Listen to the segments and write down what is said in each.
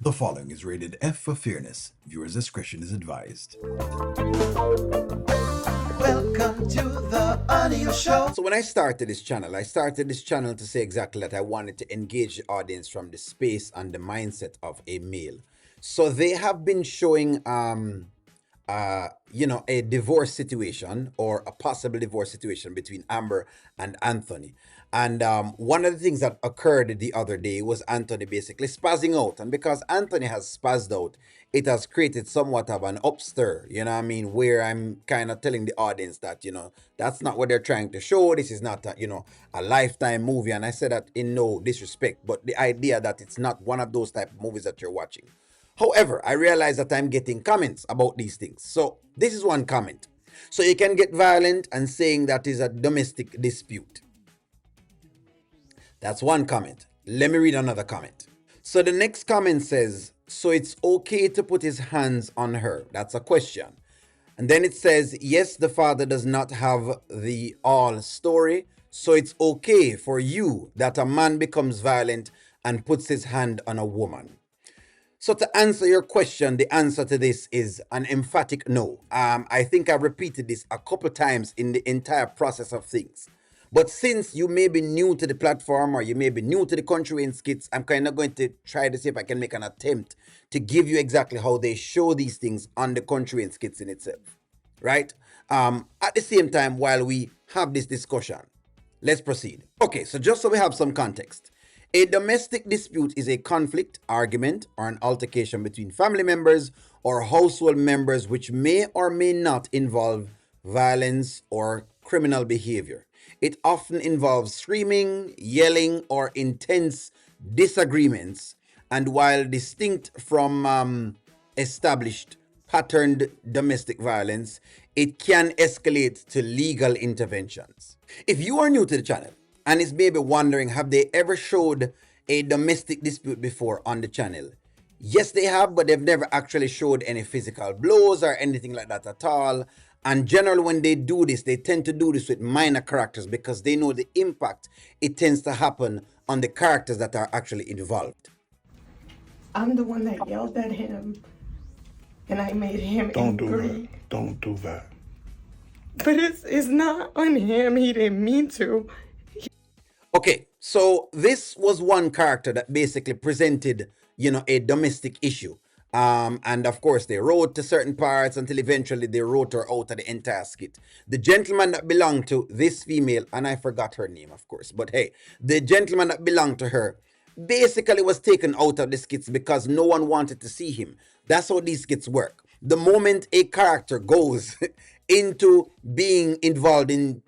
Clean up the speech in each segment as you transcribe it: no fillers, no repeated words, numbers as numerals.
The following is rated F for fairness. Viewers' discretion is advised. Welcome to the Oneil Show. So when I started this channel to say exactly that I wanted to engage the audience from the space and the mindset of a male. So they have been showing a divorce situation or a possible divorce situation between Amber and Anthony. And one of the things that occurred the other day was Anthony basically spazzing out. And because Anthony has spazzed out, it has created somewhat of an upstir, you know what I mean, where I'm kind of telling the audience that, that's not what they're trying to show. This is not, a Lifetime movie. And I say that in no disrespect, but the idea that it's not one of those type of movies that you're watching. However, I realize that I'm getting comments about these things. So this is one comment. So you can get violent and saying that is a domestic dispute. That's one comment. Let me read another comment. So the next comment says, so it's okay to put his hands on her. That's a question. And then it says, yes, the father does not have the all story. So it's okay for you that a man becomes violent and puts his hand on a woman. So to answer your question, the answer to this is an emphatic no. I think I've repeated this a couple times in the entire process of things. But since you may be new to the platform or you may be new to the Kountry Wayne skits, I'm kind of going to try to see if I can make an attempt to give you exactly how they show these things on the Kountry Wayne skits in itself. Right? At the same time, while we have this discussion, let's proceed. Okay, so just so we have some context. A domestic dispute is a conflict, argument, or an altercation between family members or household members which may or may not involve violence or criminal behavior. It often involves screaming, yelling, or intense disagreements, and while distinct from established patterned domestic violence, it can escalate to legal interventions. If you are new to the channel, and is maybe wondering, have they ever showed a domestic dispute before on the channel? Yes, they have, but they've never actually showed any physical blows or anything like that at all. And generally, when they do this, they tend to do this with minor characters because they know the impact it tends to happen on the characters that are actually involved. I'm the one that yelled at him, and I made him angry. Don't do that. But it's not on him. He didn't mean to. Okay, so this was one character that basically presented, a domestic issue. And of course, they wrote to certain parts until eventually they wrote her out of the entire skit. The gentleman that belonged to this female, and I forgot her name, of course, but hey, the gentleman that belonged to her basically was taken out of the skits because no one wanted to see him. That's how these skits work. The moment a character goes into being involved in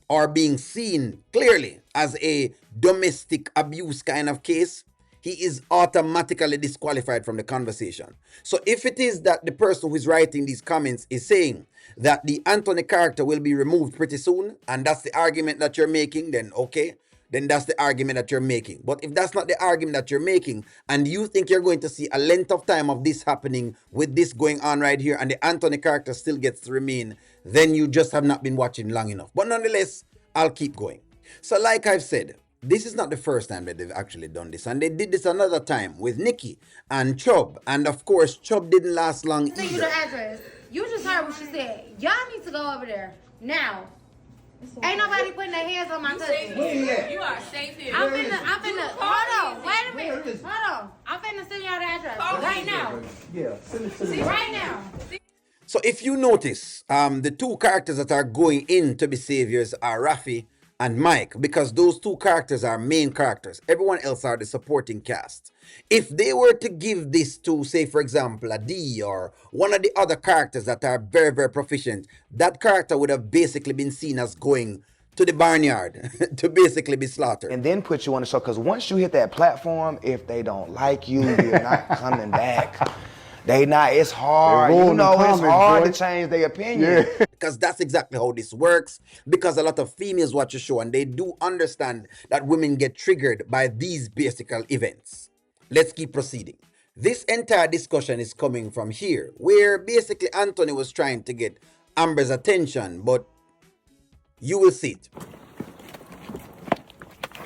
or being seen clearly as a domestic abuse kind of case, he is automatically disqualified from the conversation. So if it is that the person who is writing these comments is saying that the Anthony character will be removed pretty soon, and that's the argument that you're making, then okay, then that's the argument that you're making. But if that's not the argument that you're making, and you think you're going to see a length of time of this happening with this going on right here, and the Anthony character still gets to remain, then you just have not been watching long enough. But nonetheless, I'll keep going. So like I've said, this is not the first time that they've actually done this. And they did this another time with Nikki and Chubb. And of course, Chubb didn't last long either. Send you the address. You just heard what she said. Y'all need to go over there now. Ain't nobody putting their hands on my cousin. You are safe here. I'm finna, hold on, wait a minute. Hold on. I'm finna send y'all the address right now. Yeah, send it to me. Right now. So if you notice, the two characters that are going in to be saviors are Rafi and Mike, because those two characters are main characters. Everyone else are the supporting cast. If they were to give this to, say, for example, a D or one of the other characters that are very, very proficient, that character would have basically been seen as going to the barnyard to basically be slaughtered. And then put you on the show, because once you hit that platform, if they don't like you, you're not coming back. It's hard, it's hard to change their opinion. Yeah. Because that's exactly how this works. Because a lot of females watch the show and they do understand that women get triggered by these basic events. Let's keep proceeding. This entire discussion is coming from here, where basically Anthony was trying to get Amber's attention, but you will see it.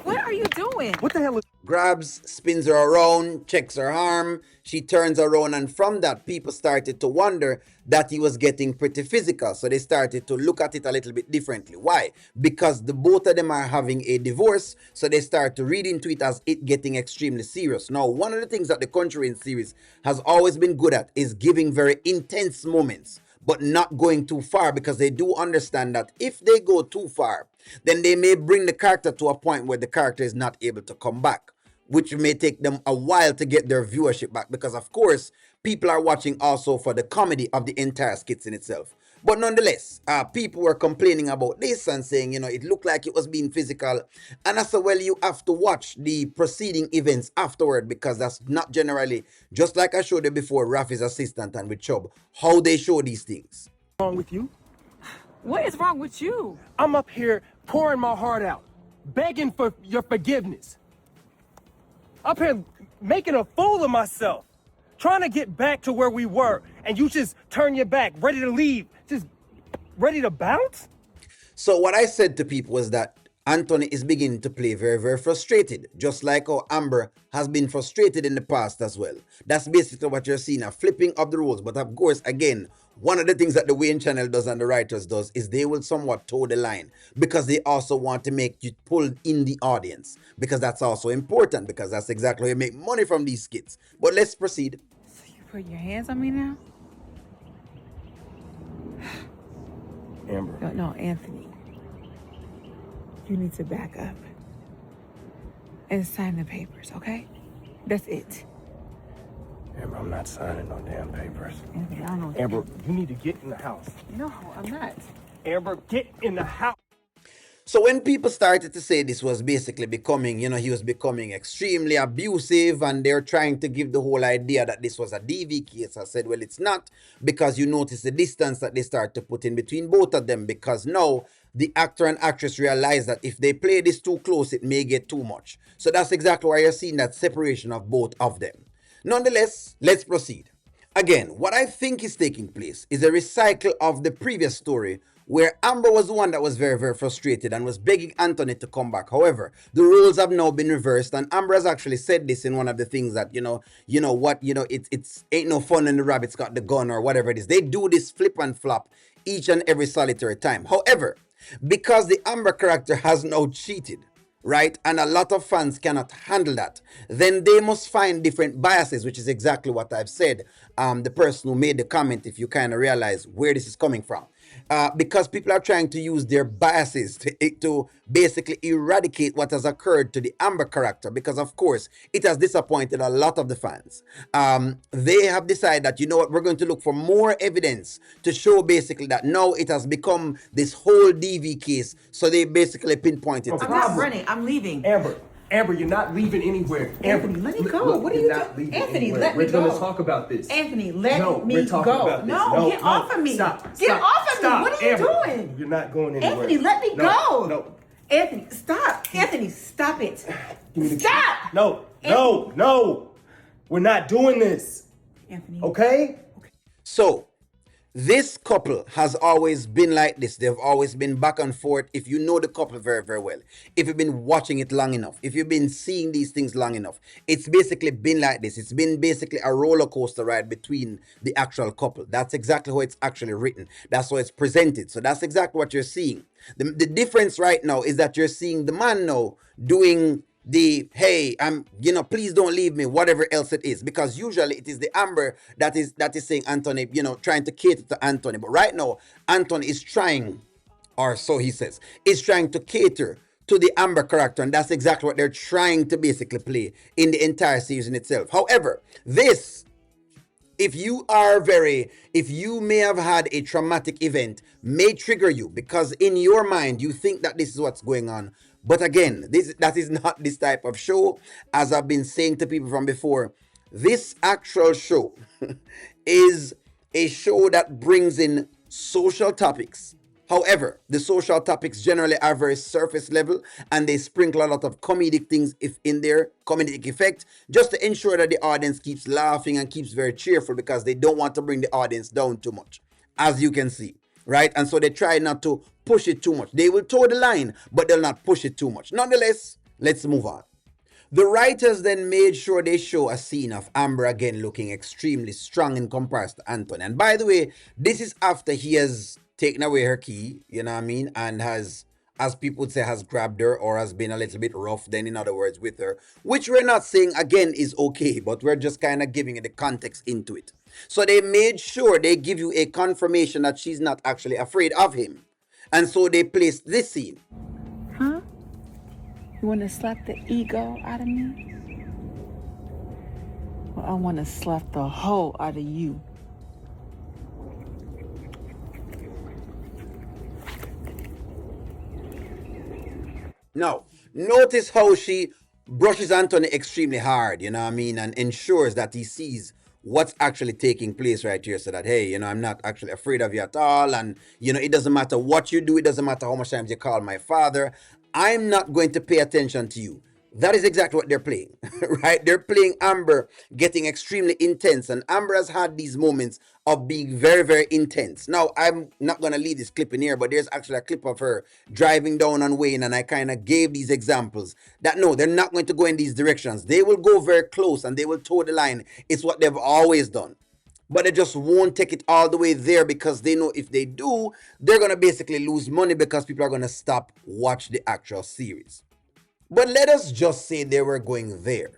What are you doing? What the hell is... Grabs, spins her around, checks her arm. She turns around, and from that, people started to wonder that he was getting pretty physical. So they started to look at it a little bit differently. Why? Because the both of them are having a divorce, so they start to read into it as it getting extremely serious. Now, one of the things that the Kountry Wayne series has always been good at is giving very intense moments, but not going too far, because they do understand that if they go too far, then they may bring the character to a point where the character is not able to come back, which may take them a while to get their viewership back, because of course people are watching also for the comedy of the entire skits in itself. But nonetheless, people were complaining about this and saying, it looked like it was being physical. And I said, well, you have to watch the preceding events afterward, because that's not generally, just like I showed you before, Rafi's assistant and with Chubb, how they show these things. wrong with you? What is wrong with you? I'm up here pouring my heart out, begging for your forgiveness. Up here making a fool of myself, trying to get back to where we were, and you just turn your back, ready to leave, just ready to bounce? So what I said to people was that Anthony is beginning to play very, very frustrated, just like how Amber has been frustrated in the past as well. That's basically what you're seeing, a flipping of the rules. But of course, again, one of the things that the Wayne channel does and the writers does is they will somewhat toe the line, because they also want to make you pull in the audience, because that's also important, because that's exactly how you make money from these skits. But let's proceed. So you put your hands on me now? Amber. No, Anthony. You need to back up and sign the papers, okay? That's it. Amber, I'm not signing no damn papers. Anthony, I don't know what Amber, you need to get in the house. No, I'm not. Amber, get in the house. So when people started to say this was basically becoming, he was becoming extremely abusive, and they're trying to give the whole idea that this was a DV case, I said, well, it's not, because you notice the distance that they start to put in between both of them, because now the actor and actress realize that if they play this too close, it may get too much. So that's exactly why you're seeing that separation of both of them. Nonetheless, let's proceed. Again, what I think is taking place is a recycle of the previous story, where Amber was the one that was very, very frustrated and was begging Anthony to come back. However, the roles have now been reversed, and Amber has actually said this in one of the things that, it's ain't no fun when the rabbit's got the gun or whatever it is. They do this flip and flop each and every solitary time. However, because the Amber character has now cheated, right, and a lot of fans cannot handle that, then they must find different biases, which is exactly what I've said. The person who made the comment, if you kind of realize where this is coming from, because people are trying to use their biases to basically eradicate what has occurred to the Amber character, because of course it has disappointed a lot of the fans. They have decided that, we're going to look for more evidence to show basically that now it has become this whole DV case, so they basically pinpointed. I'm not running, I'm leaving. Amber, you're not leaving anywhere. Anthony, let me go. What are you doing? Anthony, let me go. We're going to talk about this. Anthony, let me we're talking go. about this. No, get off of me. Stop. Get off of me. Stop. What are you Amber, doing? You're not going anywhere. Anthony, let me go. No. Anthony, stop. Anthony, stop it. Stop. No. We're not doing this. Anthony. Okay? So, this couple has always been like this. They've always been back and forth. If you know the couple very, very well, if you've been watching it long enough, if you've been seeing these things long enough, it's basically been like this. It's been basically a roller coaster ride between the actual couple. That's exactly how it's actually written. That's how it's presented. So that's exactly what you're seeing. The difference right now is that you're seeing the man now doing the, hey, please don't leave me, whatever else it is, because usually it is the Amber that is saying Anthony, trying to cater to Anthony. But right now, Anthony is trying, or so he says, is trying to cater to the Amber character, and that's exactly what they're trying to basically play in the entire season itself. However, this, if you may have had a traumatic event, may trigger you, because in your mind you think that this is what's going on. But again, that is not this type of show. As I've been saying to people from before, this actual show is a show that brings in social topics. However, the social topics generally are very surface level, and they sprinkle a lot of comedic things in their comedic effect, just to ensure that the audience keeps laughing and keeps very cheerful, because they don't want to bring the audience down too much, as you can see. Right? And so they try not to push it too much. They will toe the line, but they'll not push it too much. Nonetheless, Let's move on. The writers then made sure they show a scene of Amber again looking extremely strong in comparison to Anthony. And by the way, this is after he has taken away her key, you know what I mean, and has, as people would say, has grabbed her or has been a little bit rough, then in other words, with her, which we're not saying again is okay, but we're just kind of giving it the context into it. So they made sure they give you a confirmation that she's not actually afraid of him. And so they placed this scene. Huh? You want to slap the ego out of me? Well, I want to slap the whole out of you. Now, notice how she brushes Anthony extremely hard, you know what I mean, and ensures that he sees what's actually taking place right here, so that, hey, you know, I'm not actually afraid of you at all, and, you know, it doesn't matter what you do, it doesn't matter how much times you call my father, I'm not going to pay attention to you. That is exactly what they're playing, right? They're playing Amber getting extremely intense, and Amber has had these moments of being very, very intense. Now, I'm not going to leave this clip in here, but there's actually a clip of her driving down on Wayne, and I kind of gave these examples that, no, they're not going to go in these directions. They will go very close, and they will toe the line. It's what they've always done. But they just won't take it all the way there, because they know if they do, they're going to basically lose money, because people are going to stop watch the actual series. But let us just say they were going there.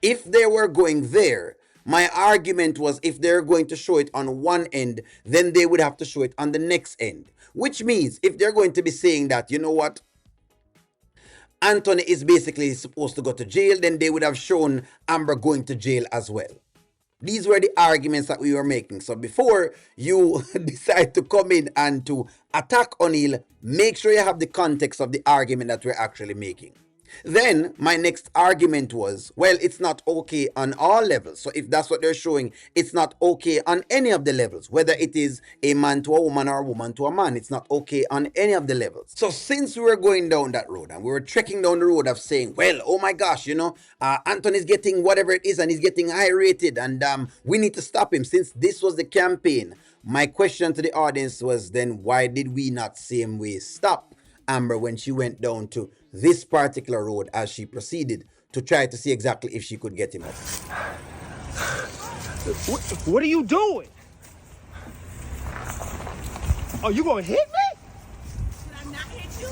If they were going there, my argument was, if they're going to show it on one end, then they would have to show it on the next end. Which means, if they're going to be saying that, you know what, Anthony is basically supposed to go to jail, then they would have shown Amber going to jail as well. These were the arguments that we were making. So before you decide to come in and to attack Oneil, make sure you have the context of the argument that we're actually making. Then my next argument was, well, it's not okay on all levels. So if that's what they're showing, it's not okay on any of the levels, whether it is a man to a woman or a woman to a man. It's not okay on any of the levels. So since we were going down that road and we were trekking down the road of saying, well, oh my gosh, you know, Anthony's getting whatever it is and he's getting high rated, and we need to stop him. Since this was the campaign, my question to the audience was, then why did we not same way stop Amber when she went down to this particular road as she proceeded to try to see exactly if she could get him up? What are you doing? Oh, you gonna hit me? Should I not hit you?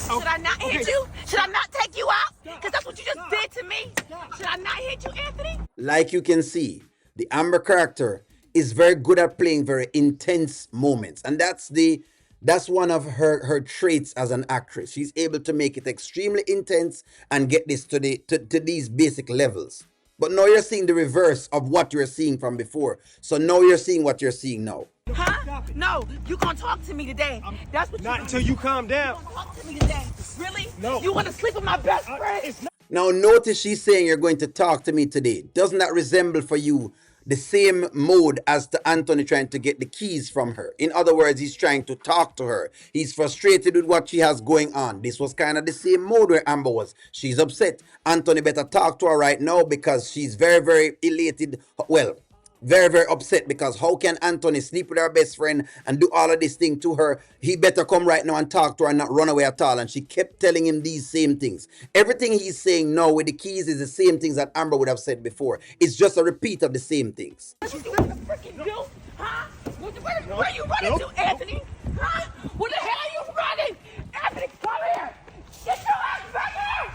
Should I not hit you? Should I not take you out? Because that's what you just did to me. Should I not hit you, Anthony? Like you can see, the Amber character is very good at playing very intense moments, and that's one of her traits as an actress. She's able to make it extremely intense and get this to these basic levels. But now you're seeing the reverse of what you're seeing from before. So now you're seeing what you're seeing now. Huh? No, you gonna talk to me today. That's what Not until you calm down. You gonna talk to me today. Really? No. You wanna sleep with my best friend? It's not. Now notice she's saying you're going to talk to me today. Doesn't that resemble for you the same mode as to Anthony trying to get the keys from her? In other words, he's trying to talk to her. He's frustrated with what she has going on. This was kind of the same mode where Amber was. She's upset. Anthony better talk to her right now, because she's very, very elated. Well, very, very upset, because how can Anthony sleep with her best friend and do all of this thing to her? He better come right now and talk to her and not run away at all. And she kept telling him these same things. Everything he's saying now with the keys is the same things that Amber would have said before. It's just a repeat of the same things. What you gonna freaking do? Huh? Where are you running to, Anthony? Huh? Where the hell are you running? Anthony, come here! Get your ass back here!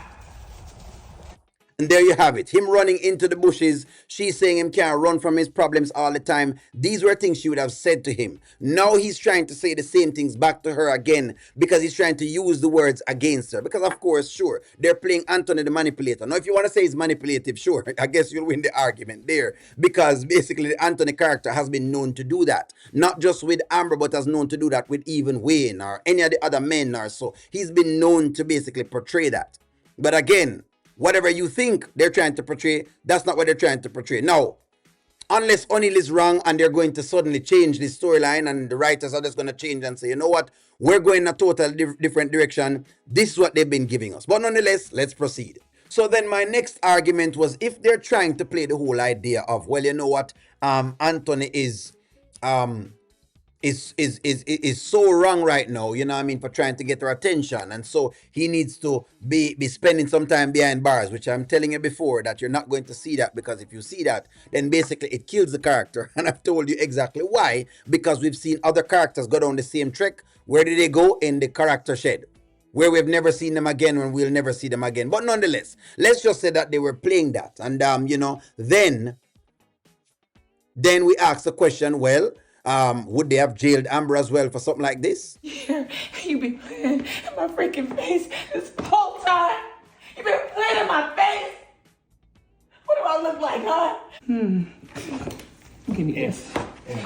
And there you have it. Him running into the bushes. She's saying him can't run from his problems all the time. These were things she would have said to him. Now he's trying to say the same things back to her again, because he's trying to use the words against her. Because of course, sure, they're playing Anthony the manipulator. Now if you want to say he's manipulative, sure, I guess you'll win the argument there. Because basically the Anthony character has been known to do that. Not just with Amber, but has known to do that with even Wayne or any of the other men or so. He's been known to basically portray that. But again, whatever you think they're trying to portray, that's not what they're trying to portray. Now, unless Oneil is wrong and they're going to suddenly change the storyline and the writers are just going to change and say, you know what, we're going in a totally different direction. This is what they've been giving us. But nonetheless, let's proceed. So then my next argument was, if they're trying to play the whole idea of, well, you know what, Anthony is is so wrong right now, you know what I mean, for trying to get her attention. And so he needs to be spending some time behind bars, which I'm telling you before that you're not going to see that, because if you see that, then basically it kills the character. And I've told you exactly why, because we've seen other characters go down the same trek. Where did they go? In the character shed, where we've never seen them again, and we'll never see them again. But nonetheless, let's just say that they were playing that. And you know, then we ask the question, well, would they have jailed Amber as well for something like this? Yeah, you be playing in my freaking face this whole time. You been playing in my face. What do I look like, huh? Give me this.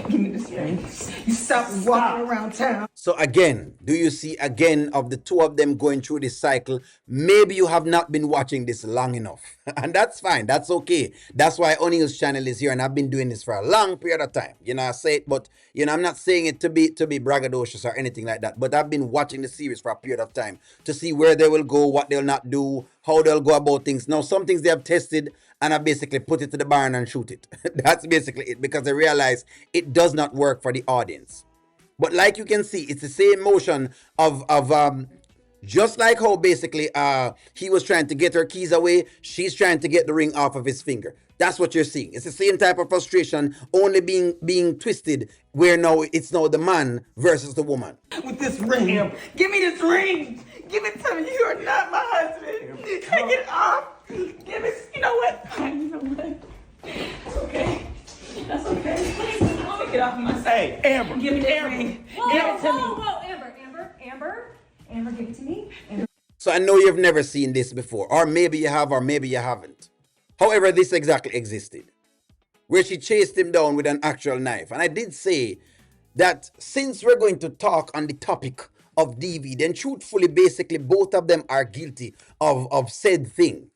Give me this thing. You stop walking around town. So again, do you see again of the two of them going through this cycle? Maybe you have not been watching this long enough. And that's fine. That's okay. That's why Oneil's channel is here, and I've been doing this for a long period of time. You know, I say it, but you know, I'm not saying it to be braggadocious or anything like that. But I've been watching the series for a period of time to see where they will go, what they'll not do, how they'll go about things. Now, some things they have tested, and I basically put it to the barn and shoot it. That's basically it, because I realize it does not work for the audience. But like you can see, it's the same motion of just like how basically he was trying to get her keys away, she's trying to get the ring off of his finger. That's what you're seeing. It's the same type of frustration, only being twisted, where now it's now the man versus the woman. With this ring. Give me this ring. Give it to me. You are not my husband. Take it off. Give it. You know what? You know what? It's okay. That's okay. Take it off of my side. Amber. Give me that ring. Give it to me. Whoa, Amber, give it to me. So I know you've never seen this before, or maybe you have, or maybe you haven't. However, this exactly existed, where she chased him down with an actual knife. And I did say that since we're going to talk on the topic of DV, then truthfully, basically, both of them are guilty of said thing.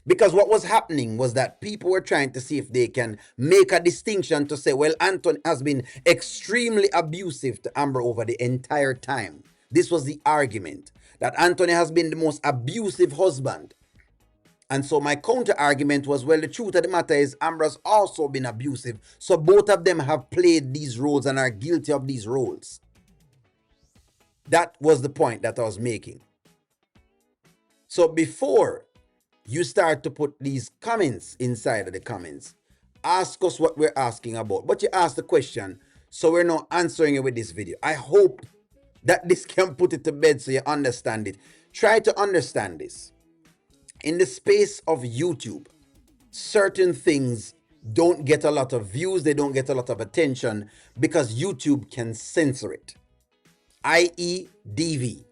Because what was happening was that people were trying to see if they can make a distinction to say, well, Anton has been extremely abusive to Amber over the entire time. This was the argument, that Anthony has been the most abusive husband. And so my counter argument was, well, the truth of the matter is Amber has also been abusive. So both of them have played these roles and are guilty of these roles. That was the point that I was making. So before you start to put these comments inside of the comments, ask us what we're asking about. But you ask the question, so we're not answering it with this video. I hope that this can put it to bed so you understand it. Try to understand this. In the space of YouTube, certain things don't get a lot of views, they don't get a lot of attention because YouTube can censor it. i.e. DV.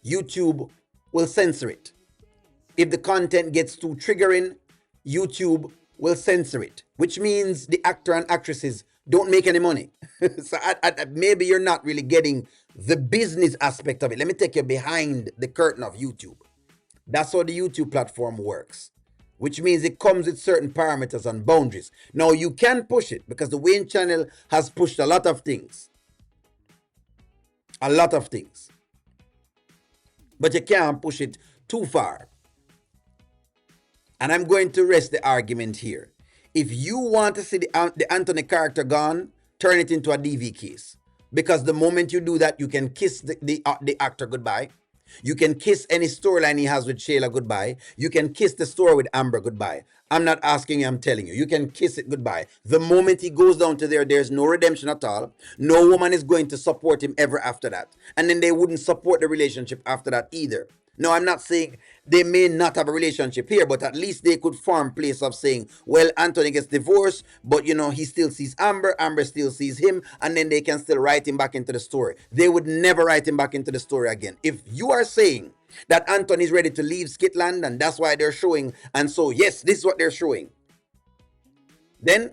YouTube will censor it. If the content gets too triggering, YouTube will censor it, which means the actor and actresses don't make any money. So maybe you're not really getting the business aspect of it. Let me take you behind the curtain of YouTube. That's how the YouTube platform works, which means it comes with certain parameters and boundaries. Now, you can push it because the Wayne channel has pushed a lot of things. A lot of things. But you can't push it too far. And I'm going to rest the argument here. If you want to see the Anthony character gone, turn it into a DV case. Because the moment you do that, you can kiss the actor goodbye. You can kiss any storyline he has with Shayla goodbye. You can kiss the story with Amber goodbye. I'm not asking you, I'm telling you. You can kiss it goodbye. The moment he goes down to there, there's no redemption at all. No woman is going to support him ever after that. And then they wouldn't support the relationship after that either. No, I'm not saying they may not have a relationship here, but at least they could form place of saying, well, Anthony gets divorced, but you know, he still sees Amber, Amber still sees him, and then they can still write him back into the story. They would never write him back into the story again. If you are saying that Anthony is ready to leave Skitland and that's why they're showing, and so yes, this is what they're showing, then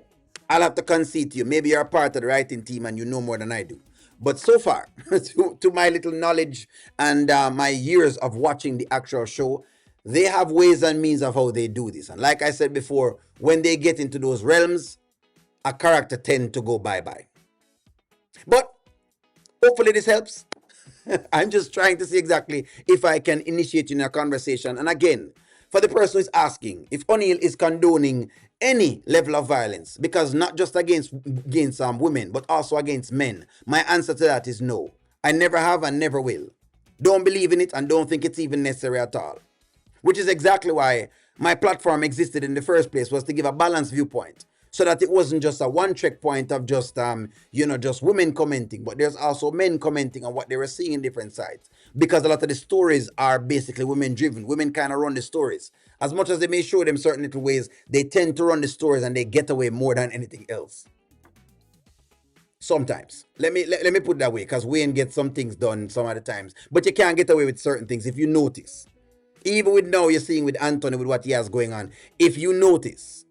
I'll have to concede to you. Maybe you're a part of the writing team and you know more than I do. But so far, to my little knowledge and my years of watching the actual show, they have ways and means of how they do this. And like I said before, when they get into those realms, a character tends to go bye-bye. But hopefully this helps. I'm just trying to see exactly if I can initiate you in a conversation. And again, for the person who is asking if O'Neil is condoning any level of violence, because not just against women, but also against men, my answer to that is no. I never have and never will. Don't believe in it and don't think it's even necessary at all. Which is exactly why my platform existed in the first place, was to give a balanced viewpoint, so that it wasn't just a one checkpoint of just just women commenting, but there's also men commenting on what they were seeing in different sides. Because a lot of the stories are basically women driven. Women kind of run the stories. As much as they may show them certain little ways, they tend to run the stories and they get away more than anything else. Sometimes. Let me put it that way, because Wayne gets some things done some other times. But you can't get away with certain things if you notice. Even with now you're seeing with Anthony, with what he has going on. If you notice,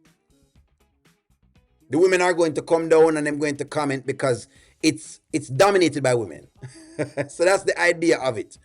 the women are going to come down and I'm going to comment because it's dominated by women. So that's the idea of it.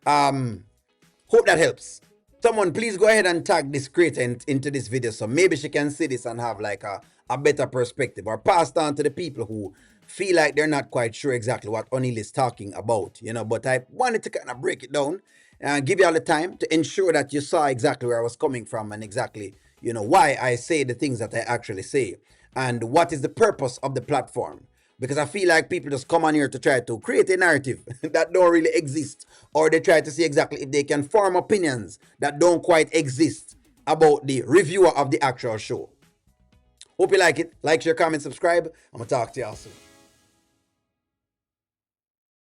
Hope that helps. Someone please go ahead and tag this creator into this video, so maybe she can see this and have like a better perspective, or pass it on to the people who feel like they're not quite sure exactly what O'Neil is talking about, but I wanted to kind of break it down and give you all the time to ensure that you saw exactly where I was coming from and exactly, why I say the things that I actually say and what is the purpose of the platform. Because I feel like people just come on here to try to create a narrative that don't really exist, or they try to see exactly if they can form opinions that don't quite exist about the reviewer of the actual show. Hope you like it. Like, share, comment, subscribe. I'm going to talk to y'all soon.